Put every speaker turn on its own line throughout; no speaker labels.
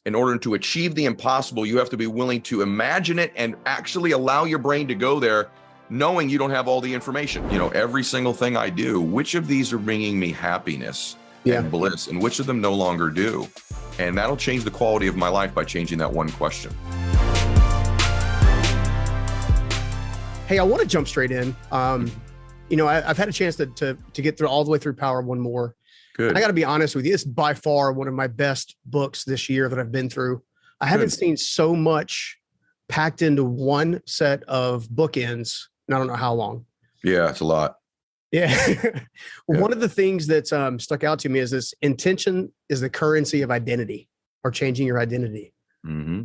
In order to achieve the impossible, you have to be willing to imagine it and actually allow your brain to go there, knowing you don't have all the information. Every single thing I do, which of these are bringing me happiness and bliss, and which of them no longer do? And that'll change the quality of my life by changing that one question.
Hey, I want to jump straight in. I've had a chance to get through all the way through Power of One More.
Good.
And I got to be honest with you, it's by far one of my best books this year that I've been through. I haven't seen so much packed into one set of bookends. And I don't know how long.
Yeah, it's a lot.
Yeah. One of the things that stuck out to me is this: intention is the currency of identity, or changing your identity.
Mm-hmm.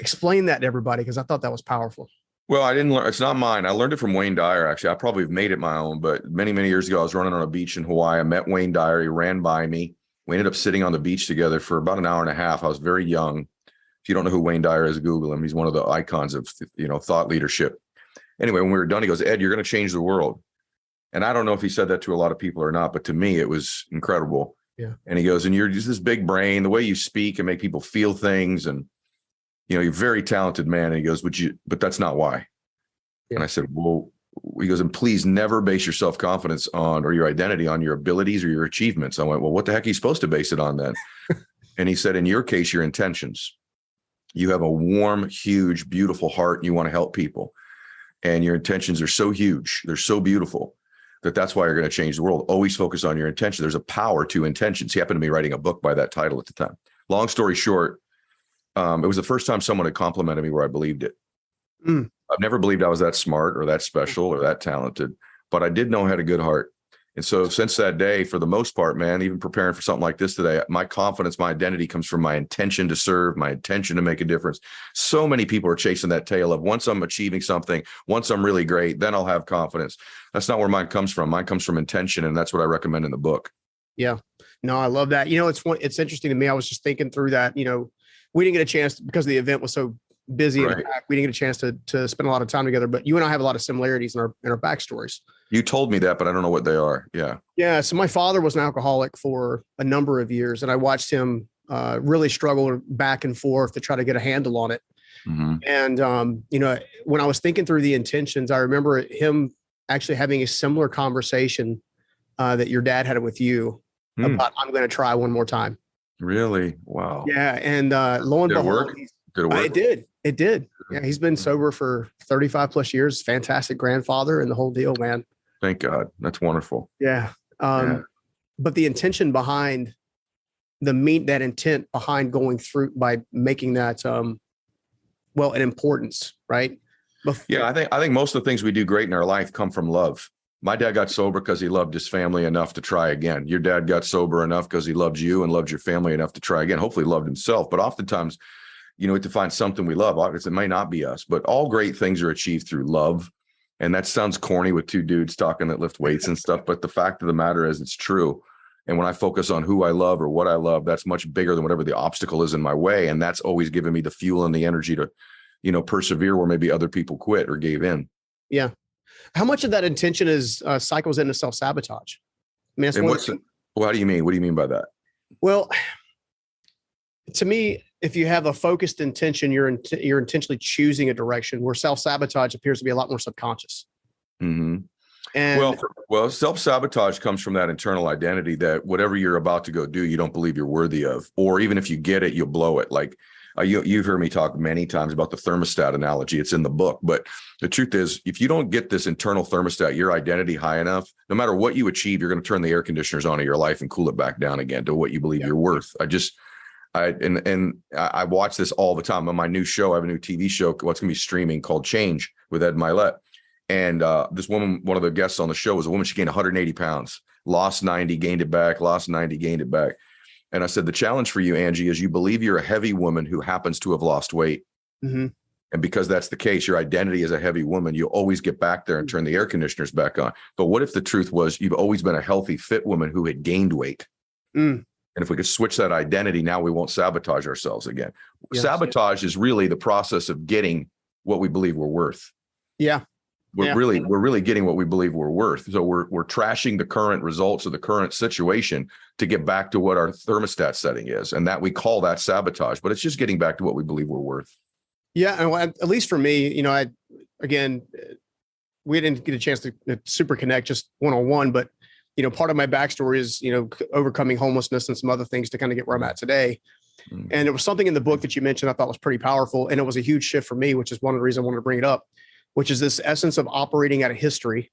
Explain that to everybody, because I thought that was powerful.
Well, I didn't learn. It's not mine. I learned it from Wayne Dyer. Actually, I probably have made it my own, but many, many years ago, I was running on a beach in Hawaii. I met Wayne Dyer. He ran by me. We ended up sitting on the beach together for about an hour and a half. I was very young. If you don't know who Wayne Dyer is, Google him. He's one of the icons of, thought leadership. Anyway, when we were done, he goes, "Ed, you're going to change the world." And I don't know if he said that to a lot of people or not, but to me, it was incredible.
Yeah. And
he goes, "And you're just this big brain, the way you speak and make people feel things. And, you're a very talented man." And he goes, "But that's not why." Yeah. And I said, "Well," he goes, "and please never base your self-confidence on, or your identity on, your abilities or your achievements." I went, "Well, what the heck are you supposed to base it on then?" And he said, "In your case, your intentions. You have a warm, huge, beautiful heart, and you want to help people. And your intentions are so huge. They're so beautiful that's why you're going to change the world. Always focus on your intention. There's a power to intentions." He happened to be writing a book by that title at the time. Long story short, it was the first time someone had complimented me where I believed it. I've never believed I was that smart or that special or that talented, but I did know I had a good heart. And so since that day, for the most part, man, even preparing for something like this today, my confidence, my identity comes from my intention to serve, my intention to make a difference. So many people are chasing that tail of, once I'm achieving something, once I'm really great, then I'll have confidence. That's not where mine comes from. Mine comes from intention. And that's what I recommend in the book.
Yeah, no, I love that. It's interesting to me. I was just thinking through that, we didn't get a chance because the event was so busy.
Right.
And we didn't get a chance to spend a lot of time together, but you and I have a lot of similarities in our backstories.
You told me that, but I don't know what they are. Yeah.
Yeah. So my father was an alcoholic for a number of years, and I watched him really struggle back and forth to try to get a handle on it. Mm-hmm. And, when I was thinking through the intentions, I remember him actually having a similar conversation that your dad had with you about, "I'm going to try one more time."
Really? Wow.
Yeah. And lo and behold,
did it work?
It did. Yeah. He's been sober for 35 plus years. Fantastic grandfather and the whole deal, man.
Thank God. That's wonderful.
Yeah. But the intention behind that intent behind going through by making that, an importance, right?
Yeah. I think most of the things we do great in our life come from love. My dad got sober because he loved his family enough to try again. Your dad got sober enough because he loved you and loved your family enough to try again. Hopefully loved himself, but oftentimes, we have to find something we love. Obviously, it might not be us, but all great things are achieved through love. And that sounds corny with two dudes talking that lift weights and stuff, but the fact of the matter is it's true. And when I focus on who I love or what I love, that's much bigger than whatever the obstacle is in my way. And that's always given me the fuel and the energy to, persevere where maybe other people quit or gave in.
Yeah. How much of that intention is cycles into self-sabotage? I mean,
how do you mean? What do you mean by that?
Well, to me, if you have a focused intention, you're intentionally choosing a direction, where self-sabotage appears to be a lot more subconscious.
Mm-hmm. And well, self-sabotage comes from that internal identity that whatever you're about to go do, you don't believe you're worthy of, or even if you get it, you'll blow it. Like you've heard me talk many times about the thermostat analogy. It's in the book, but the truth is, if you don't get this internal thermostat, your identity high enough, no matter what you achieve, you're going to turn the air conditioners on in your life and cool it back down again to what you believe you're worth. I watch this all the time on my new show. I have a new TV show, what's going to be streaming, called Change, with Ed Mylett. And this woman, one of the guests on the show, was a woman. She gained 180 pounds, lost 90, gained it back, lost 90, gained it back. And I said, the challenge for you, Angie, is you believe you're a heavy woman who happens to have lost weight. Mm-hmm. And because that's the case, your identity as a heavy woman, you always get back there and turn the air conditioners back on. But what if the truth was you've always been a healthy, fit woman who had gained weight? And if we could switch that identity, now we won't sabotage ourselves again. Yes, sabotage is really the process of getting what we believe we're worth.
Yeah.
we're really getting what we believe we're worth. So we're trashing the current results of the current situation to get back to what our thermostat setting is. And that we call that sabotage, but it's just getting back to what we believe we're worth.
Yeah. And at least for me, you know, we didn't get a chance to super connect just one-on-one, but, you know, part of my backstory is, you know, overcoming homelessness and some other things to kind of get where I'm at today. Mm-hmm. And it was something in the book that you mentioned I thought was pretty powerful. And it was a huge shift for me, which is one of the reasons I wanted to bring it up, which is this essence of operating out of history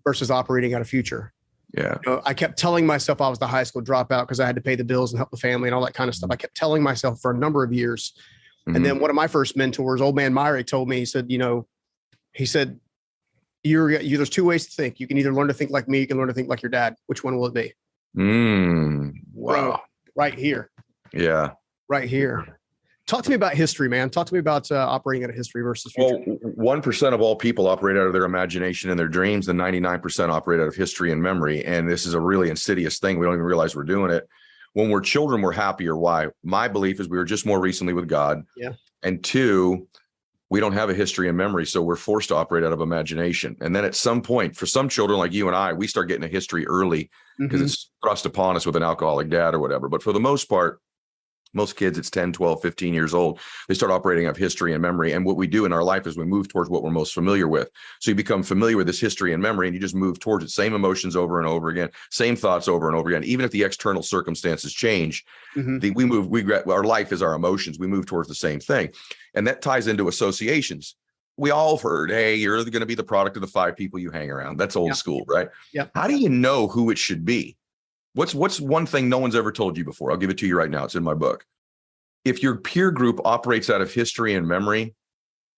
versus operating out of future.
Yeah.
You know, I kept telling myself I was the high school dropout because I had to pay the bills and help the family and all that kind of stuff. I kept telling myself for a number of years. Mm-hmm. And then one of my first mentors, old man Mylett, told me, he said, there's two ways to think. You can either learn to think like me, you can learn to think like your dad. Which one will it be?
Wow.
Right here.
Yeah.
Right here. Talk to me about history, man. Talk to me about operating out of history versus future.
Well, 1% of all people operate out of their imagination and their dreams, and 99% operate out of history and memory. And this is a really insidious thing. We don't even realize we're doing it. When we're children, we're happier. Why? My belief is we were just more recently with God.
Yeah.
And two, we don't have a history and memory, so we're forced to operate out of imagination. And then at some point, for some children like you and I, we start getting a history early because it's thrust upon us with an alcoholic dad or whatever. But for the most part, most kids, it's 10, 12, 15 years old. They start operating out of history and memory. And what we do in our life is we move towards what we're most familiar with. So you become familiar with this history and memory, and you just move towards it. Same emotions over and over again, same thoughts over and over again. Even if the external circumstances change, our life is our emotions. We move towards the same thing. And that ties into associations. We all have heard, hey, you're going to be the product of the 5 people you hang around. That's old school, right?
Yeah.
How do you know who it should be? What's one thing no one's ever told you before? I'll give it to you right now. It's in my book. If your peer group operates out of history and memory,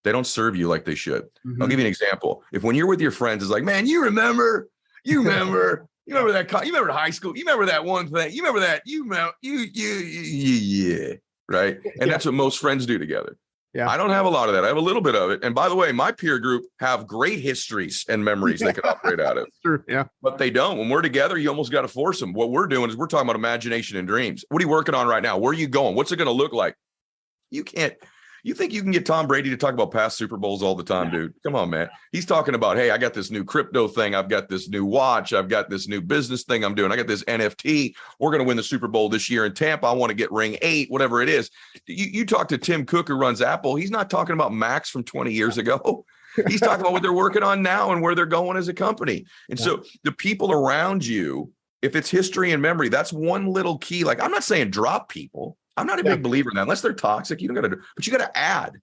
they don't serve you like they should. I'll give you an example. If when you're with your friends, it's like, man, you remember that, you remember high school, you remember that one thing, you remember that, yeah, right? And that's what most friends do together. Yeah. I don't have a lot of that. I have a little bit of it. And by the way, my peer group have great histories and memories they can operate out of.
True. Yeah.
But they don't. When we're together, you almost got to force them. What we're doing is we're talking about imagination and dreams. What are you working on right now? Where are you going? What's it going to look like? You think you can get Tom Brady to talk about past Super Bowls all the time, dude? Come on, man. He's talking about, hey, I got this new crypto thing. I've got this new watch. I've got this new business thing I'm doing. I got this NFT. We're going to win the Super Bowl this year in Tampa. I want to get ring 8, whatever it is. You talk to Tim Cook, who runs Apple. He's not talking about Macs from 20 years ago. He's talking about what they're working on now and where they're going as a company. And so the people around you, if it's history and memory, that's one little key. Like, I'm not saying drop people. I'm not a big believer in that. Unless they're toxic, you don't got to do, but you got to add.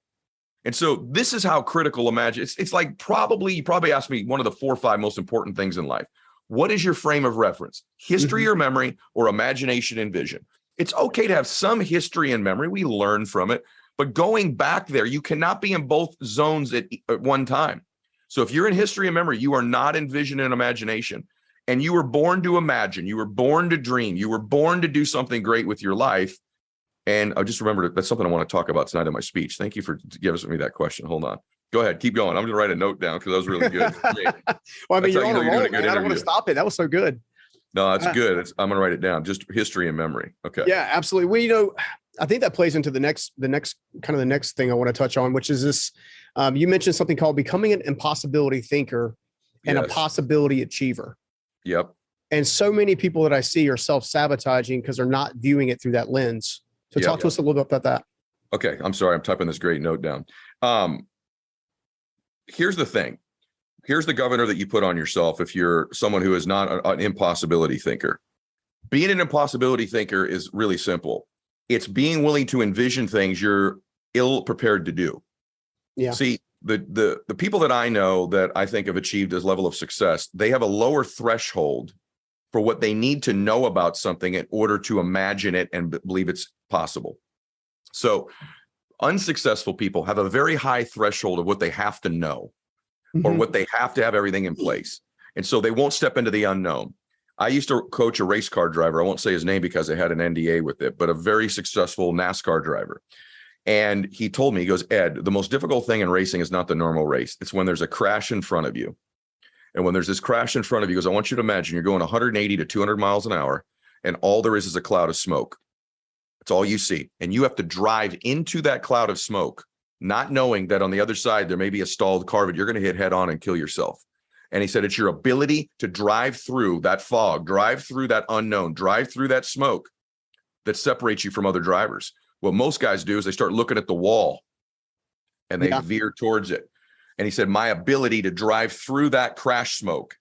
And so this is how critical it's like you probably asked me one of the 4 or 5 most important things in life. What is your frame of reference? History or memory, or imagination and vision? It's okay to have some history and memory. We learn from it, but going back there, you cannot be in both zones at one time. So if you're in history and memory, you are not in vision and imagination. And you were born to imagine, you were born to dream, you were born to do something great with your life. And I just remembered that's something I want to talk about tonight in my speech. Thank you for giving me that question. Hold on. Go ahead. Keep going. I'm going to write a note down because that was really good.
Well, I mean, you're on a roll, man. I don't want to stop it. That was so good.
No, that's good. I'm going to write it down. Just history and memory. Okay.
Yeah, absolutely. Well, I think that plays into the next thing I want to touch on, which is this. You mentioned something called becoming an impossibility thinker and a possibility achiever.
Yep.
And so many people that I see are self-sabotaging because they're not viewing it through that lens. So talk to us a little bit about that. Okay.
I'm sorry. I'm typing this great note down. Here's the thing. Here's the governor that you put on yourself if you're someone who is not an impossibility thinker. Being an impossibility thinker is really simple. It's being willing to envision things you're ill prepared to do.
Yeah.
See, the people that I know that I think have achieved this level of success, they have a lower threshold for what they need to know about something in order to imagine it and believe it's possible. So unsuccessful people have a very high threshold of what they have to know or what they have to have everything in place. And so they won't step into the unknown. I used to coach a race car driver. I won't say his name because I had an NDA with it, but a very successful NASCAR driver. And he told me, he goes, Ed, the most difficult thing in racing is not the normal race. It's when there's a crash in front of you. And when there's this crash in front of you, he goes, I want you to imagine you're going 180 to 200 miles an hour, and all there is a cloud of smoke. That's all you see. And you have to drive into that cloud of smoke not knowing that on the other side, there may be a stalled car that you're going to hit head on and kill yourself. And he said, it's your ability to drive through that fog, drive through that unknown, drive through that smoke that separates you from other drivers. What most guys do is they start looking at the wall and they veer towards it. And he said, my ability to drive through that crash smoke,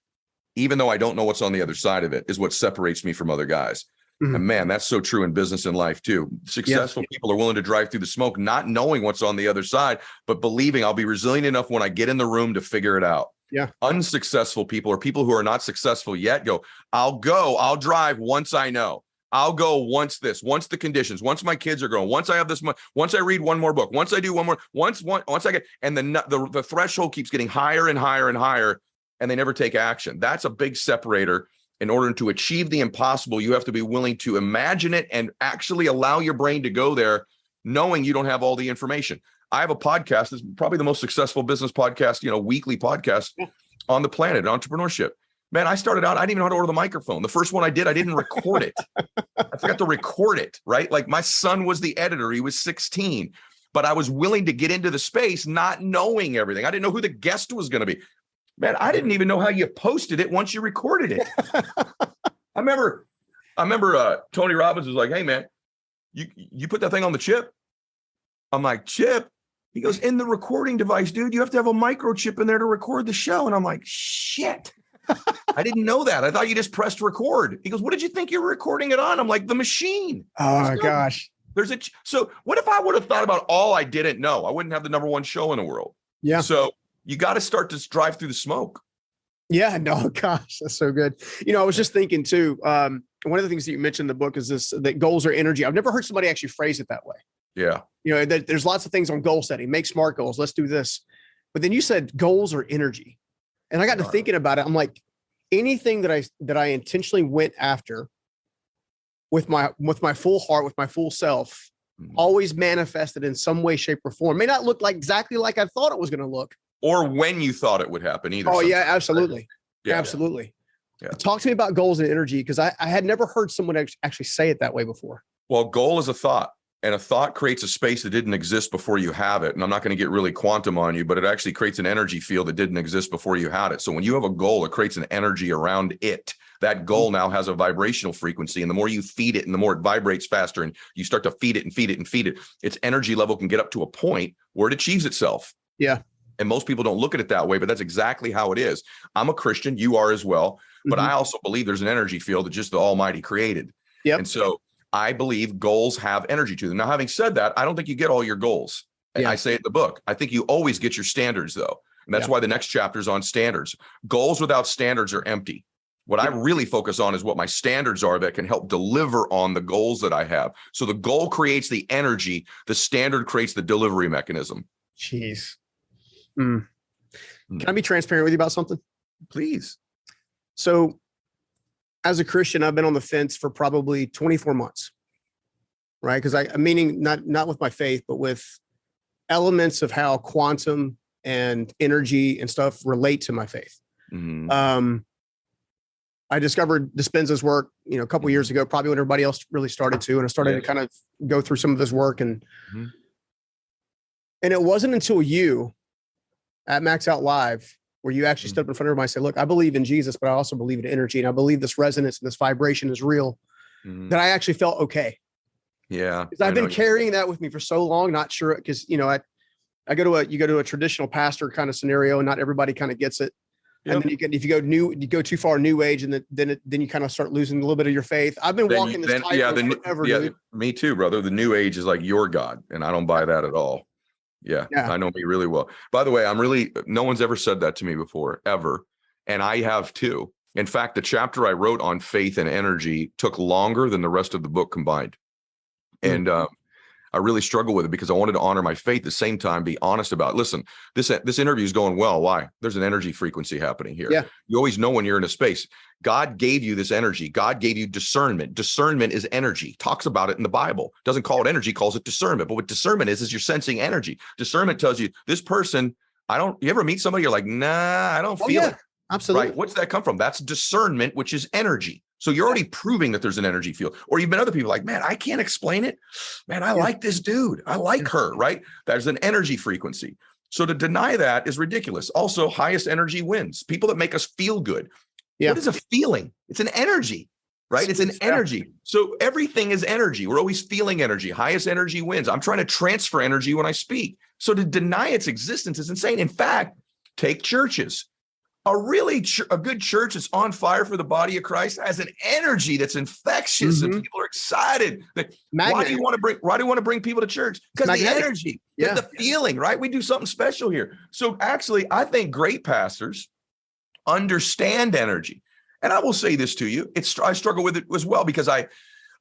even though I don't know what's on the other side of it, is what separates me from other guys. Mm-hmm. And man, that's so true in business and life too. Successful people are willing to drive through the smoke, not knowing what's on the other side, but believing I'll be resilient enough when I get in the room to figure it out.
Yeah.
Unsuccessful people, or people who are not successful yet, I'll drive once I know. I'll go once the conditions, once my kids are growing, once I have this much, once I read one more book, once I do one more, once I get, and the threshold keeps getting higher and higher and higher, and they never take action. That's a big separator. In order to achieve the impossible, you have to be willing to imagine it and actually allow your brain to go there, knowing you don't have all the information. I have a podcast. It's probably the most successful business podcast, weekly podcast on the planet, entrepreneurship. Man, I started out, I didn't even know how to order the microphone. The first one I did, I didn't record it. I forgot to record it, right? Like my son was the editor. He was 16, but I was willing to get into the space, not knowing everything. I didn't know who the guest was going to be. Man, I didn't even know how you posted it once you recorded it. I remember Tony Robbins was like, hey man, you put that thing on the chip? I'm like, chip? He goes, in the recording device, dude, you have to have a microchip in there to record the show. And I'm like, shit. I didn't know that. I thought you just pressed record. He goes, what did you think you were recording it on? I'm like, the machine.
Oh my gosh.
So what if I would have thought about all I didn't know? I wouldn't have the #1 show in the world. Yeah. So you got to start to drive through the smoke. Yeah, no, gosh, that's so good. I was just thinking too, one of the things that you mentioned in the book is that goals are energy. I've never heard somebody actually phrase it that way. Yeah. There's lots of things on goal setting, make SMART goals. Let's do this. But then you said goals are energy. And I got to thinking about it. I'm like, anything that I intentionally went after with my full heart, with my full self, always manifested in some way, shape, or form. May not look exactly like I thought it was going to look. Or when you thought it would happen either. Oh, yeah, absolutely. Yeah, absolutely. Yeah. Talk to me about goals and energy, because I had never heard someone actually say it that way before. Well, goal is a thought. And a thought creates a space that didn't exist before you have it. And I'm not going to get really quantum on you, but it actually creates an energy field that didn't exist before you had it. So when you have a goal, it creates an energy around it. That goal now has a vibrational frequency. And the more you feed it and the more it vibrates faster, and you start to feed it and feed it and feed it, its energy level can get up to a point where it achieves itself. Yeah. And most people don't look at it that way, but that's exactly how it is. I'm a Christian. You are as well. But I also believe there's an energy field that just the Almighty created. Yeah. And so I believe goals have energy to them. Now, having said that, I don't think you get all your goals. And I say it in the book. I think you always get your standards, though. And that's why the next chapter is on standards. Goals without standards are empty. What I really focus on is what my standards are that can help deliver on the goals that I have. So the goal creates the energy. The standard creates the delivery mechanism. Jeez. Can I be transparent with you about something? Please. So as a Christian, I've been on the fence for probably 24 months, right? Because I'm meaning not with my faith, but with elements of how quantum and energy and stuff relate to my faith. I discovered Dispenza's work, a couple of years ago, probably when everybody else really started to, and I started to kind of go through some of his work, and it wasn't until you at Max Out Live where you actually stood up in front of everybody and said, look, I believe in Jesus, but I also believe in energy. And I believe this resonance and this vibration is real, that I actually felt okay. Yeah. Because I've been carrying that with me for so long, not sure. Because, you go to a traditional pastor kind of scenario and not everybody kind of gets it. Yep. And then you go too far new age, and then you kind of start losing a little bit of your faith. I've been walking this tightrope forever. Yeah, me too, brother. The new age is like your God, and I don't buy that at all. Yeah, I know me really well. By the way, no one's ever said that to me before, ever. And I have too. In fact, the chapter I wrote on faith and energy took longer than the rest of the book combined. And I really struggle with it because I wanted to honor my faith at the same time, be honest about it. Listen, this interview is going well. Why? There's an energy frequency happening here. Yeah. You always know when you're in a space. God gave you this energy. God gave you discernment. Discernment is energy. Talks about it in the Bible. Doesn't call it energy, calls it discernment. But what discernment is you're sensing energy. Discernment tells you this person, you ever meet somebody, you're like, nah, I don't feel it. Absolutely. Right? What's that come from? That's discernment, which is energy. So you're already proving that there's an energy field. Or you've been other people like, man, I can't explain it. Man, I like this dude. I like her, right? There's an energy frequency. So to deny that is ridiculous. Also, highest energy wins. People that make us feel good. What is a feeling? It's an energy, right? It's an energy. So everything is energy. We're always feeling energy. Highest energy wins. I'm trying to transfer energy when I speak. So to deny its existence is insane. In fact, take churches. A good church that's on fire for the body of Christ has an energy that's infectious and people are excited. Why do you want to bring people to church? Because the energy, the feeling, right? We do something special here. So actually, I think great pastors understand energy. And I will say this to you, I struggle with it as well, because I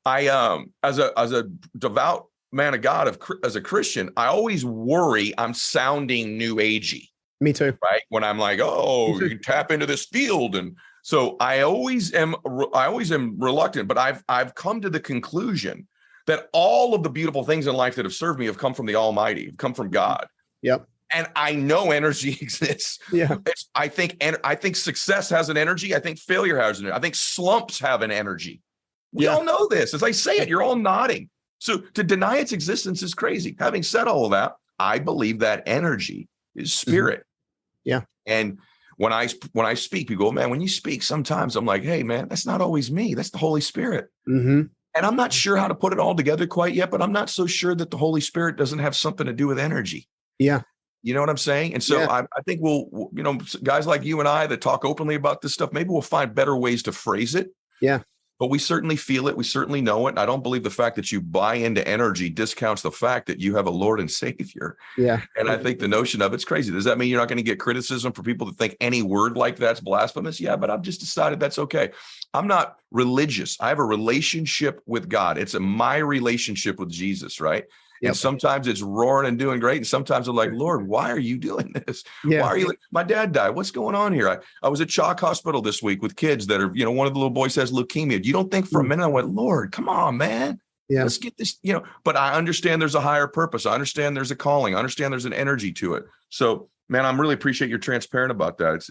as a devout man of God, as a Christian, I always worry I'm sounding new agey.
Me too.
Right. When I'm like, oh, you can tap into this field. And so I always am reluctant, but I've come to the conclusion that all of the beautiful things in life that have served me have come from the Almighty, have come from God.
Yep.
And I know energy exists. Yeah. I think success has an energy. I think failure has an energy. I think slumps have an energy. We all know this. As I say it, you're all nodding. So to deny its existence is crazy. Having said all of that, I believe that energy is spirit.
Yeah.
And when I speak, people go, man, when you speak, sometimes I'm like, hey, man, that's not always me. That's the Holy Spirit. And I'm not sure how to put it all together quite yet, but I'm not so sure that the Holy Spirit doesn't have something to do with energy.
Yeah.
You know what I'm saying? And so I think we'll, guys like you and I that talk openly about this stuff, maybe we'll find better ways to phrase it.
Yeah.
But we certainly feel it. We certainly know it. I don't believe the fact that you buy into energy discounts the fact that you have a Lord and Savior. Yeah. And I think the notion of it's crazy. Does that mean you're not going to get criticism for people that think any word like that's blasphemous? Yeah, but I've just decided that's okay. I'm not religious. I have a relationship with God. It's my relationship with Jesus, right? Yep. And sometimes it's roaring and doing great. And sometimes I'm like, Lord, why are you doing this? Yeah. Why are you? My dad died. What's going on here? I was at Chalk Hospital this week with kids that are, one of the little boys has leukemia. You don't think for a minute, I went, Lord, come on, man. Yeah. Let's get this, but I understand there's a higher purpose. I understand there's a calling. I understand there's an energy to it. So, man, I'm really appreciate you're transparent about that.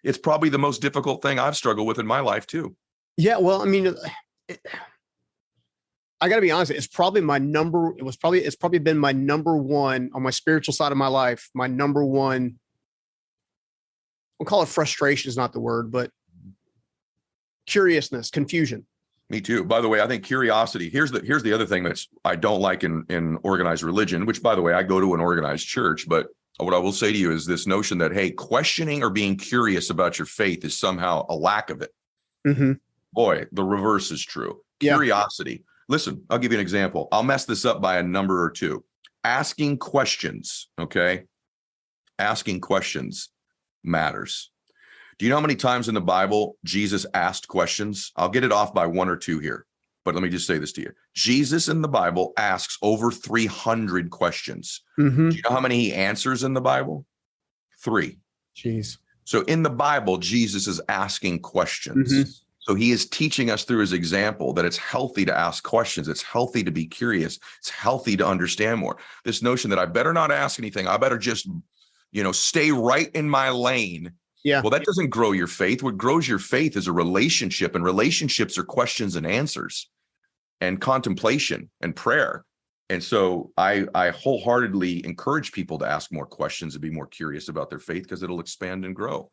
It's probably the most difficult thing I've struggled with in my life too.
Yeah. Well, I mean, I got to be honest. It's probably been my number one on my spiritual side of my life. My number one, we'll call it frustration is not the word, but curiousness, confusion.
Me too. By the way, I think curiosity, here's the other thing that's I don't like in organized religion, which by the way, I go to an organized church, but what I will say to you is this notion that, hey, questioning or being curious about your faith is somehow a lack of it. Mm-hmm. Boy, the reverse is true. Yeah. Curiosity. Listen, I'll give you an example. I'll mess this up by a number or two. Asking questions, okay? Asking questions matters. Do you know how many times in the Bible Jesus asked questions? I'll get it off by one or two here, but let me just say this to you. Jesus in the Bible asks over 300 questions. Mm-hmm. Do you know how many he answers in the Bible? 3.
Jeez.
So in the Bible, Jesus is asking questions. Mm-hmm. So he is teaching us through his example that it's healthy to ask questions. It's healthy to be curious. It's healthy to understand more. This notion that I better not ask anything. I better just, stay right in my lane. Yeah. Well, that doesn't grow your faith. What grows your faith is a relationship, and relationships are questions and answers and contemplation and prayer. And so I wholeheartedly encourage people to ask more questions and be more curious about their faith because it'll expand and grow.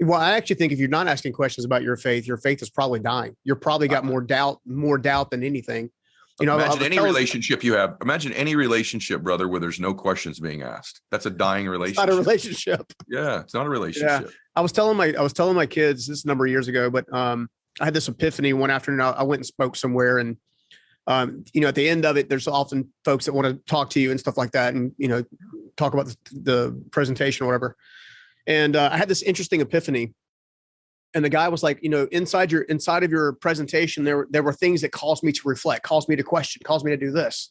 Well, I actually think if you're not asking questions about your faith is probably dying. You're probably got more doubt than anything.
Imagine any relationship you have. Imagine any relationship, brother, where there's no questions being asked. That's a dying relationship.
It's not a relationship.
Yeah, it's not a relationship. Yeah.
I was telling my kids this a number of years ago, but I had this epiphany one afternoon. I went and spoke somewhere, and at the end of it, there's often folks that want to talk to you and stuff like that, and talk about the presentation or whatever. And I had this interesting epiphany, and the guy was like, inside of your presentation, there were things that caused me to reflect, caused me to question, caused me to do this.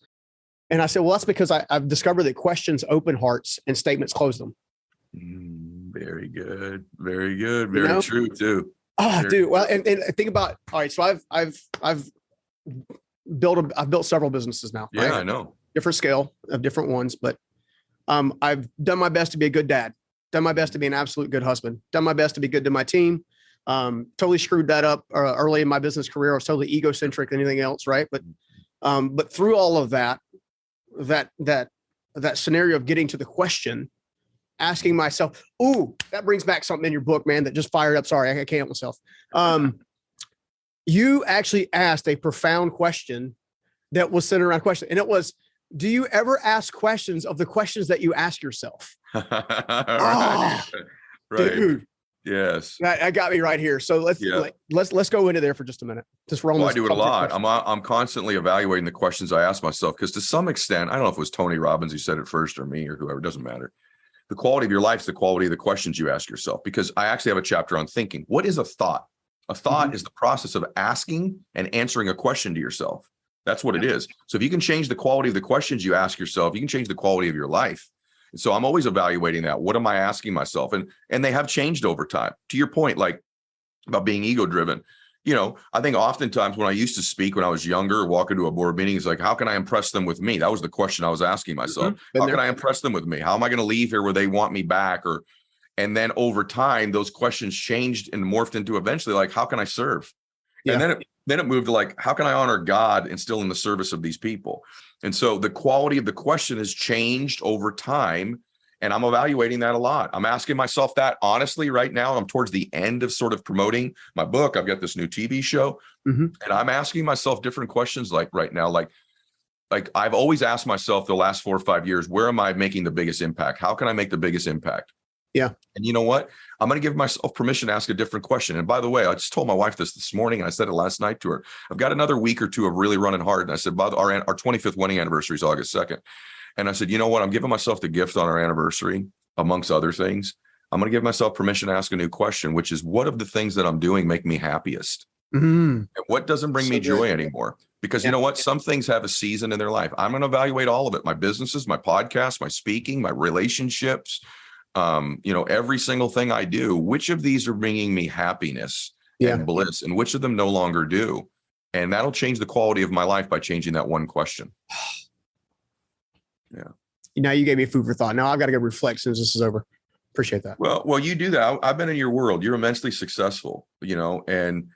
And I said, well, that's because I've discovered that questions open hearts and statements close them.
Very good. Very good. Very true too.
Oh, dude. Well, and think about, all right. So I've built several businesses now.
Yeah, right? I know.
Different scale of different ones, but I've done my best to be a good dad. Done my best to be an absolute good husband, done my best to be good to my team, Totally screwed that up early in my business career. I was totally egocentric than anything else. Right. But through all of that scenario of getting to the question, asking myself, ooh, that brings back something in your book, man, that just fired up. Sorry, I can't help myself. You actually asked a profound question that was centered around question. And it was, do you ever ask questions of the questions that you ask yourself?
Right.
Dude.
Yes.
That got me right here. So let's go into there for just a minute. Just roll.
Well, I do it a lot. I'm constantly evaluating the questions I ask myself, because to some extent, I don't know if it was Tony Robbins who said it first or me or whoever, it doesn't matter. The quality of your life is the quality of the questions you ask yourself, because I actually have a chapter on thinking. What is a thought? A thought is the process of asking and answering a question to yourself. That's what it is. So if you can change the quality of the questions you ask yourself, you can change the quality of your life. And so I'm always evaluating that. What am I asking myself? And they have changed over time. To your point, like about being ego driven, I think oftentimes when I used to speak when I was younger, walk into a board meeting, it's like, how can I impress them with me? That was the question I was asking myself. How can I impress them with me? How am I going to leave here where they want me back? And then over time, those questions changed and morphed into eventually like, how can I serve? Yeah. And then it moved to like, how can I honor God and still in the service of these people? And so the quality of the question has changed over time. And I'm evaluating that a lot. I'm asking myself that honestly right now. I'm towards the end of sort of promoting my book. I've got this new TV show, and I'm asking myself different questions like right now, like I've always asked myself the last 4 or 5 years, where am I making the biggest impact? How can I make the biggest impact?
Yeah.
And you know what? I'm going to give myself permission to ask a different question. And by the way, I just told my wife this morning, and I said it last night to her. I've got another week or two of really running hard. And I said, our 25th wedding anniversary is August 2nd. And I said, you know what? I'm giving myself the gift on our anniversary, amongst other things. I'm going to give myself permission to ask a new question, which is, what of the things that I'm doing make me happiest? And what doesn't bring me joy anymore? Because you know what? Some things have a season in their life. I'm going to evaluate all of it. My businesses, my podcasts, my speaking, my relationships, every single thing I do. Which of these are bringing me happiness and bliss, and which of them no longer do? And that'll change the quality of my life by changing that one question. Yeah.
Now you gave me food for thought. Now I've got to go reflect as soon as this is over. Appreciate that.
Well, you do that. I've been in your world. You're immensely successful, and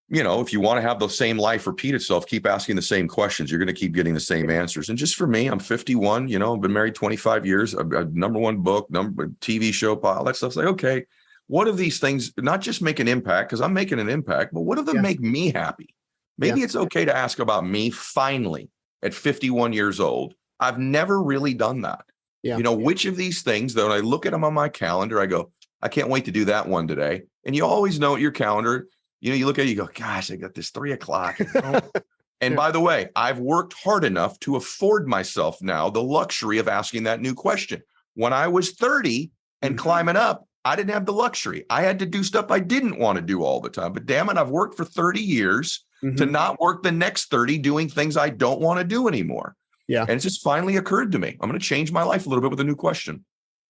if you want to have the same life repeat itself, keep asking the same questions. You're going to keep getting the same answers. And just for me, I'm 51, I've been married 25 years. I've got number one book, TV show, all that stuff's like, okay, what of these things not just make an impact, because I'm making an impact, but what of them make me happy? Maybe it's okay to ask about me finally at 51 years old. I've never really done that. Yeah. Which of these things that when I look at them on my calendar, I go, I can't wait to do that one today. And you always know at your calendar, you look at it, you go, gosh, I got this 3:00. And by the way, I've worked hard enough to afford myself now the luxury of asking that new question. When I was 30 and climbing up, I didn't have the luxury. I had to do stuff I didn't want to do all the time. But damn it, I've worked for 30 years to not work the next 30 doing things I don't want to do anymore. Yeah. And it's just finally occurred to me. I'm going to change my life a little bit with a new question.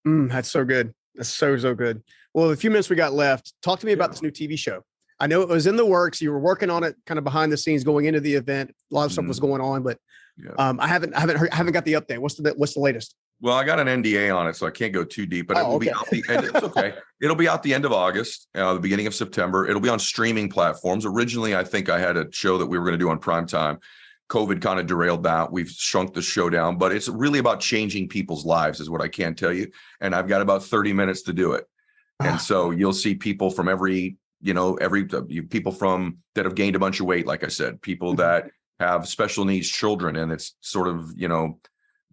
That's so good. That's so good. Well, the few minutes we got left, talk to me about this new TV show. I know it was in the works. You were working on it kind of behind the scenes going into the event. A lot of stuff was going on, but I haven't got the update. What's the latest?
Well, I got an NDA on it, so I can't go too deep, but it will be out the end. It's okay. It'll be out the end of August, the beginning of September. It'll be on streaming platforms. Originally, I think I had a show that we were going to do on primetime. COVID kind of derailed that. We've shrunk the show down, but it's really about changing people's lives is what I can tell you. And I've got about 30 minutes to do it. And so you'll see people from every people from that have gained a bunch of weight, like I said, people that have special needs children, and it's sort of,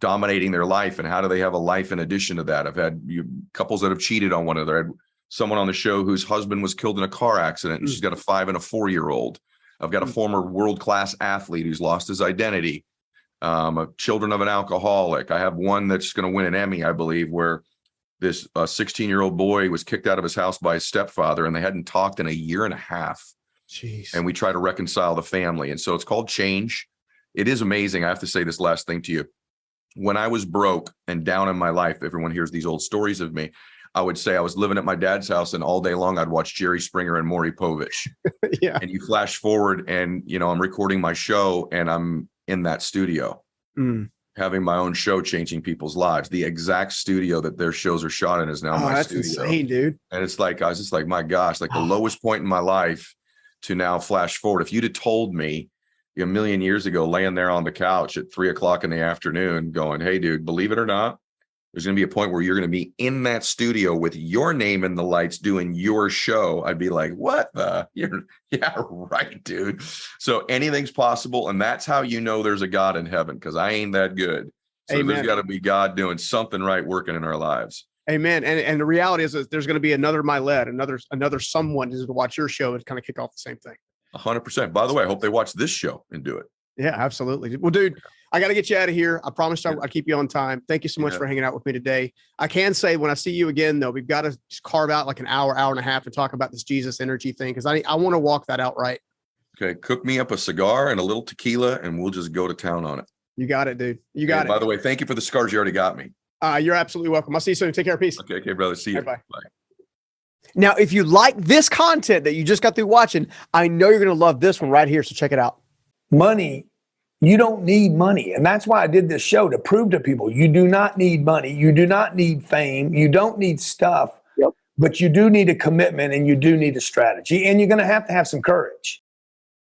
dominating their life, and how do they have a life in addition to that? I've had couples that have cheated on one another. I had someone on the show whose husband was killed in a car accident, and she's got a 5 and a 4-year-old. I've got a former world-class athlete who's lost his identity, children of an alcoholic. I have one that's going to win an Emmy, I believe, where this 16-year-old boy was kicked out of his house by his stepfather, and they hadn't talked in a year and a half.
Jeez.
And we try to reconcile the family. And so it's called Change. It is amazing. I have to say this last thing to you. When I was broke and down in my life, everyone hears these old stories of me. I would say I was living at my dad's house, and all day long I'd watch Jerry Springer and Maury Povich. Yeah. And you flash forward, and I'm recording my show, and I'm in that studio. having my own show changing people's lives. The exact studio that their shows are shot in is now my
that's
studio.
insane, dude.
And it's like, I was just like, my gosh, like the lowest point in my life to now flash forward. If you'd have told me a million years ago, laying there on the couch at 3:00 in the afternoon going, hey, dude, believe it or not, there's going to be a point where you're going to be in that studio with your name in the lights doing your show. I'd be like, what the? Yeah, right, dude. So anything's possible. And that's how you know there's a God in heaven, because I ain't that good. So
Amen.
there's got to be God doing something right, working in our lives.
Amen. And the reality is that there's going to be another Mylett, another someone who's to watch your show and kind of kick off the same thing.
100%. By the way, I hope they watch this show and do it.
Yeah, absolutely. Well, dude, I got to get you out of here. I promised I'll keep you on time. Thank you so much for hanging out with me today. I can say when I see you again, though, we've got to carve out like an hour and a half to talk about this Jesus energy thing, because I want to walk that out right.
Okay. Cook me up a cigar and a little tequila, and we'll just go to town on it.
You got it, dude. You got it.
By the way, thank you for the cigars you already got me.
You're absolutely welcome. I'll see you soon. Take care. Peace.
Okay, brother. See you.
Bye.
Bye.
Now, if you like this content that you just got through watching, I know you're going to love this one right here. So check it out.
Money, you don't need money. And that's why I did this show, to prove to people you do not need money. You do not need fame. You don't need stuff. But you do need a commitment, and you do need a strategy. And you're going to have some courage.